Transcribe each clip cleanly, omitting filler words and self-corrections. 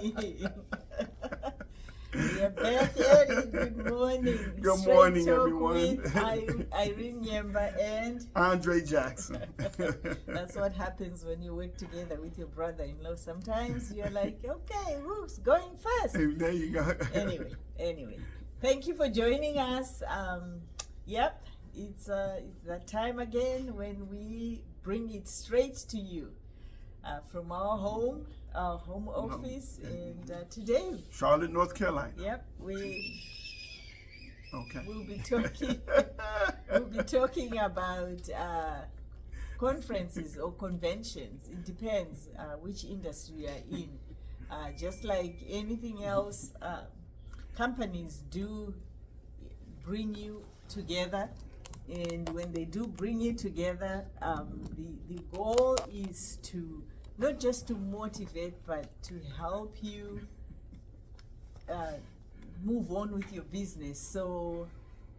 We are back at it. Good morning. Good Straight morning, Talk everyone. With Irene Nyemba and Andre Jackson. that's what happens when you work together with your brother-in-law. Sometimes you're like, okay, who's going first? There you go. Anyway, thank you for joining us. Yep, it's that time again when we bring it straight to you from our home office, and today, Charlotte, North Carolina. yep, Okay. we'll be talking about conferences or conventions. It depends which industry you are in. Just like anything else, companies do bring you together, and when they do bring you together, the goal is to not just to motivate, but to help you move on with your business. So,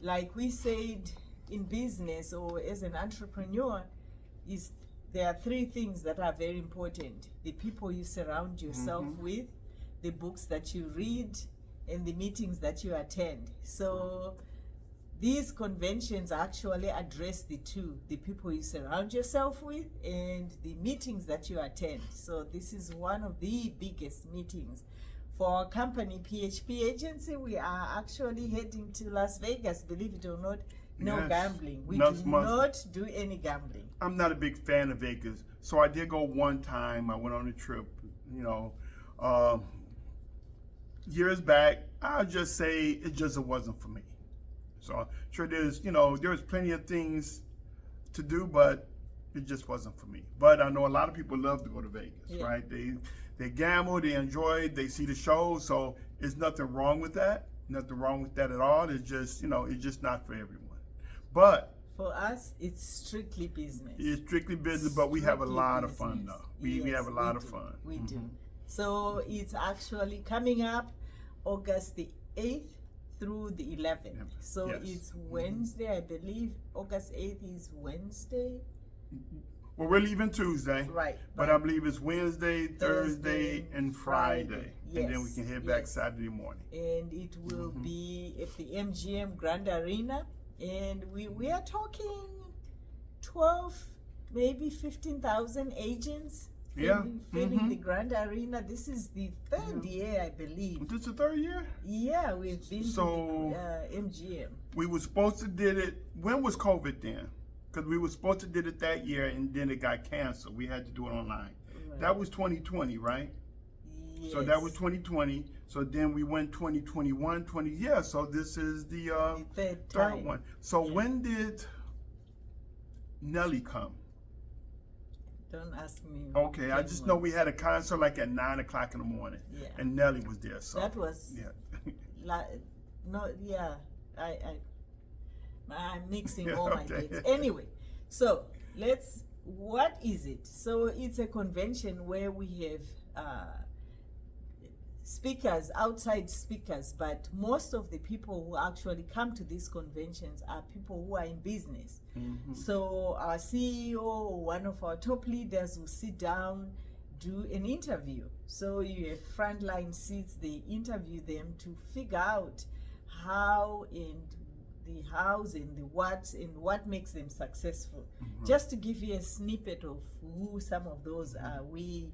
like we said, in business or as an entrepreneur, there are three things that are very important: the people you surround yourself with, the books that you read, and the meetings that you attend. So these conventions actually address the two: the people you surround yourself with and the meetings that you attend. So this is one of the biggest meetings. For our company, PHP Agency, we are actually heading to Las Vegas, believe it or not. No Yes. gambling. We Next do month. not do any gambling. I'm not a big fan of Vegas, so I did go one time. I went on a trip, years back. I'll just say it wasn't for me. So sure, there's plenty of things to do, but it just wasn't for me. But I know a lot of people love to go to Vegas, Yeah. right? They gamble, they enjoy it, they see the shows, so there's nothing wrong with that. Nothing wrong with that at all. It's just it's just not for everyone. But For us, it's strictly business. it's strictly business, but we have a Strictly lot of fun business. though. We Yes, have a lot of do. fun. We do. Mhm. So it's actually coming up August the 8th through the 11th. So Yes. it's Wednesday, I believe. August 8th is Wednesday. Well, we're leaving Tuesday, Right. but I believe it's Wednesday, Thursday, and Friday. Yes, And then we can head back yes. Saturday morning. And it will be at the MGM Grand Arena. And we are talking 12, maybe 15,000 agents Yeah. filling the Grand Arena. This is the third year, I believe. This the third year? Yeah, we've been So- to the MGM. We were supposed to did it. When was COVID then? Because we were supposed to did it that year, and then it got canceled. We had to do it online. Right. That was 2020, right? Yes. So that was 2020. So then we went 2021, 20. Yeah. So this is the the third third time. one. So when did Nelly come? Don't ask me. Okay, I when just was. know we had a concert like at 9:00 in the morning, Yeah. and Nelly was there. So That was yeah. I'm mixing Yeah, all my okay. dates. Anyway, so what is it? So it's a convention where we have speakers, outside speakers, but most of the people who actually come to these conventions are people who are in business. So our CEO or one of our top leaders will sit down, do an interview. So you have frontline seats, they interview them to figure out how and the hows and the whats and what makes them successful. Just to give you a snippet of who some of those are, we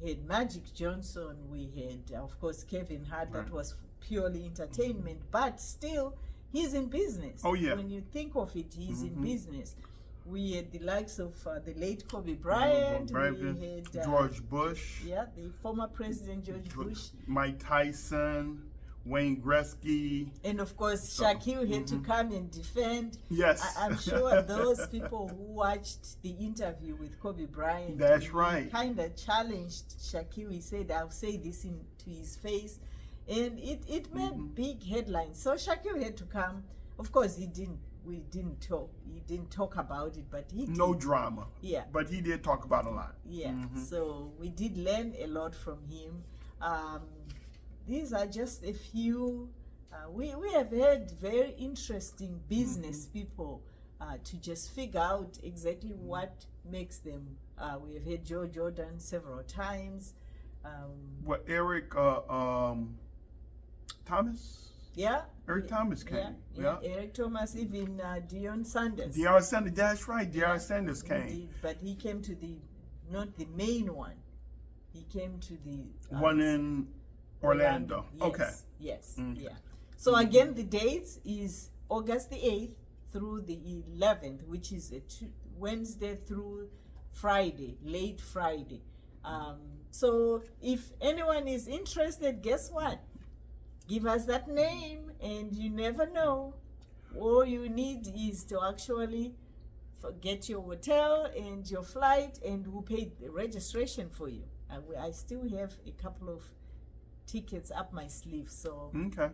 had Magic Johnson, we had, of course, Kevin Hart. That was purely entertainment, but still, he's in business. Oh, yeah. When you think of it, he's in business. We had the likes of the late Kobe Bryant. We had George Bush, yeah, the former President George Bush, Mike Tyson, Wayne Gretzky. and of course Shaquille had to come and defend. Yes. I'm sure those people who watched the interview with Kobe Bryant, That's right. kind of challenged Shaquille. He said, "I'll say this to his face," and it made big headlines. So Shaquille had to come. Of course, he didn't. We didn't talk. He didn't talk about it, but he No did. drama. Yeah. But he did talk about a lot. Yeah, so we did learn a lot from him. These are just a few. We have had very interesting business people to just figure out exactly what makes them. We have had Joe Jordan several times. What, Eric Thomas? Yeah. Eric Thomas came. Yeah. Eric Thomas, even Deion Sanders. Deion Sanders, that's right. Deion Sanders came. Indeed, but he came to not the main one. He came to the one in Orlando. Yes, Okay. Yes. Okay. Yeah. So again, the dates is August the 8th through the 11th, which is a Wednesday through Friday, late Friday. So if anyone is interested, guess what? Give us that name, and you never know. All you need is to actually get your hotel and your flight, and we'll pay the registration for you. I still have a couple of tickets up my sleeve, so Okay.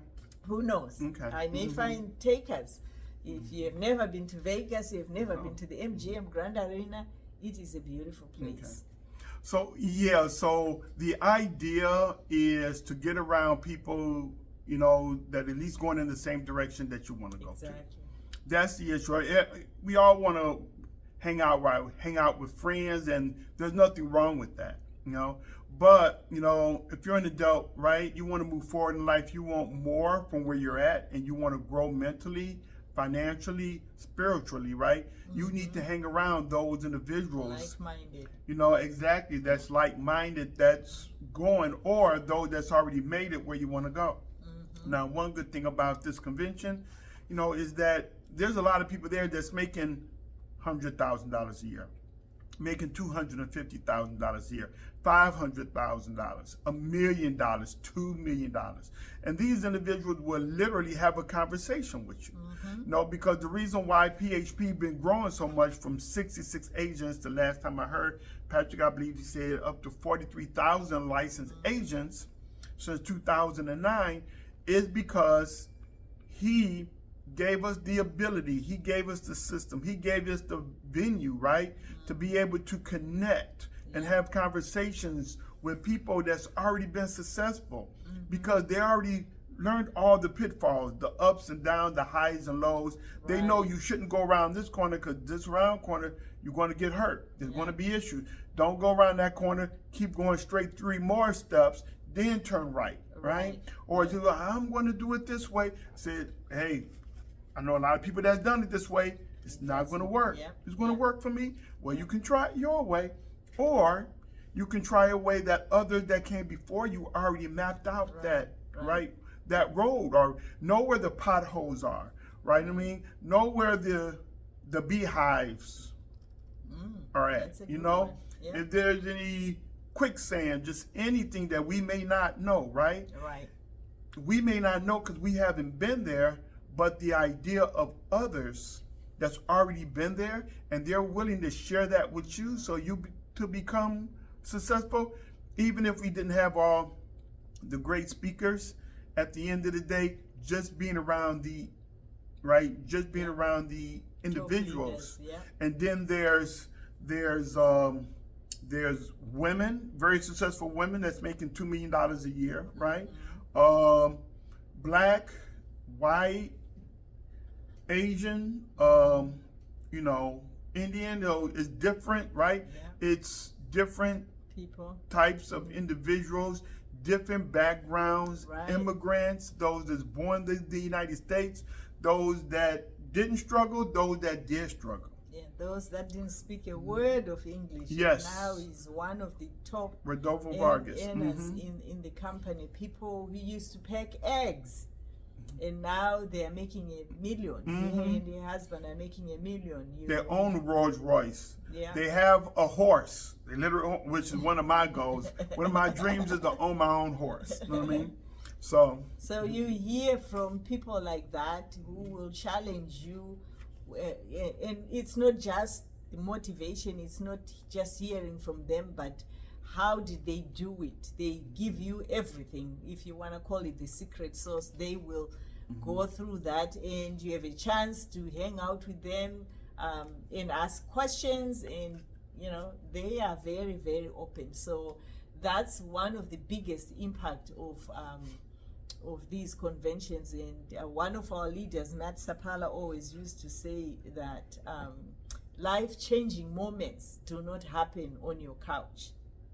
who knows? Okay. I may find takers. If you have never been to Vegas, you have never been to the MGM Grand Arena, it is a beautiful place. So yeah, so the idea is to get around people, you know, that at least going in the same direction that you want to go to. That's the issue. We all want to hang out, right? Hang out with friends, and there's nothing wrong with that, you know. But, you know, if you're an adult, right, you want to move forward in life, you want more from where you're at, and you want to grow mentally, financially, spiritually, right? You need to hang around those individuals. Like-minded. You know, exactly. That's like-minded, that's going, or those that's already made it where you want to go. Now, one good thing about this convention, you know, is that there's a lot of people there that's making $100,000 a year, making $250,000 a year, $500,000, $1 million, $2 million. And these individuals will literally have a conversation with you. You know, because the reason why PHP been growing so much from 66 agents, the last time I heard, Patrick, I believe he said up to 43,000 licensed agents since 2009, is because he gave us the ability, he gave us the system, he gave us the venue, right, to be able to connect and have conversations with people that's already been successful, because they already learned all the pitfalls, the ups and downs, the highs and lows. They know you shouldn't go around this corner, because this round corner, you're going to get hurt. There's going to be issues. Don't go around that corner. Keep going straight 3 more steps, then turn right. Or you go, I'm going to do it this way. Said, hey, I know a lot of people that's done it this way. It's not going to work. It's going to work for me. Well, you can try it your way, or you can try a way that others that came before you already mapped out that that road, or know where the potholes are. Right? I mean, know where the beehives are at. You know, if there's any quicksand, just anything that we may not know, right? We may not know because we haven't been there, but the idea of others that's already been there, and they're willing to share that with you, so you to become successful, even if we didn't have all the great speakers, at the end of the day, just being around the around the individuals. And then there's women, very successful women that's making $2 million a year, right? Black, white, Asian, you know, Indian, you know, is different, right? It's different people, types of individuals, different backgrounds, immigrants, those that's born in the United States, those that didn't struggle, those that did struggle. Those that didn't speak a word of English. Now he's one of the top Rodolfo Vargas earners in the company. People who used to pack eggs, and now they are making $1 million. He and their husband are making $1 million. They own Rolls Royce. They have a horse. They literally, which is one of my goals. One of my dreams is to own my own horse. You know what I mean? So you hear from people like that who will challenge you. And it's not just the motivation, it's not just hearing from them, but how did they do it? They give you everything. If you want to call it the secret sauce, they will go through that, and you have a chance to hang out with them and ask questions, and you know, they are very, very open. So that's one of the biggest impact of these conventions. And one of our leaders, Matt Sapala, always used to say that life-changing moments do not happen on your couch.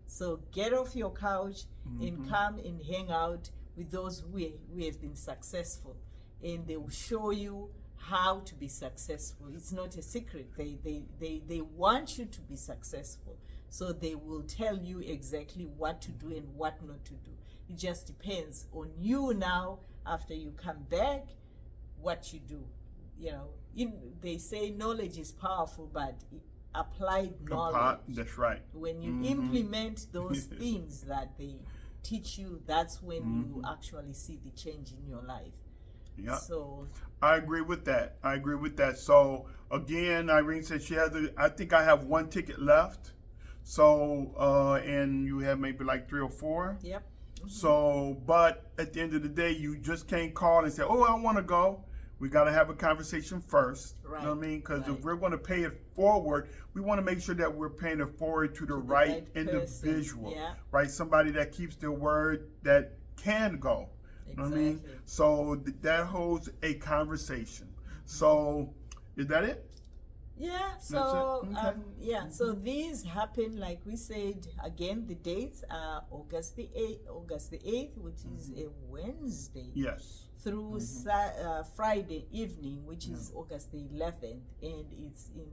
So get off your couch and come and hang out with those who have been successful, and they will show you how to be successful. It's not a secret. They want you to be successful, so they will tell you exactly what to do and what not to do. It just depends on you now. After you come back, what you do. You know, they say knowledge is powerful, but applied knowledge. That's right. When you implement those things that they teach you, that's when you actually see the change in your life. Yeah. So I agree with that. So again, Irene said she has I think I have one ticket left. So and you have maybe like 3 or 4. yep. So, but at the end of the day, you just can't call and say, "Oh, I want to go." We got to have a conversation first. Right. You know what I mean? Because Right. if we're going to pay it forward, we want to make sure that we're paying it forward to the right person. individual, Yeah. right? Somebody that keeps their word, that can go. You know what I mean? Exactly. So that holds a conversation. So is that it? Yeah, so That's it? Okay. so these happen, like we said. Again, the dates are August the 8th, which is a Wednesday, Yes. through Friday evening, which is August the 11th, and it's in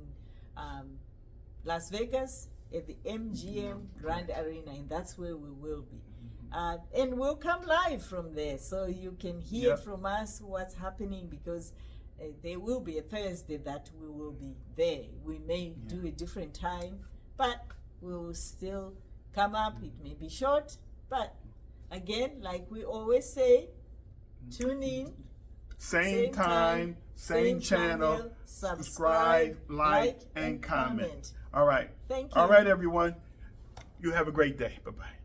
Las Vegas at the MGM Grand Arena, and that's where we will be. And we'll come live from there, so you can hear Yep. from us what's happening, because there will be a Thursday that we will be there. We may do a different time, but we will still come up. It may be short, but again, like we always say, tune in. Same time, same channel. Subscribe, like, and comment. All right. Thank you. All right, everyone. You have a great day. Bye-bye.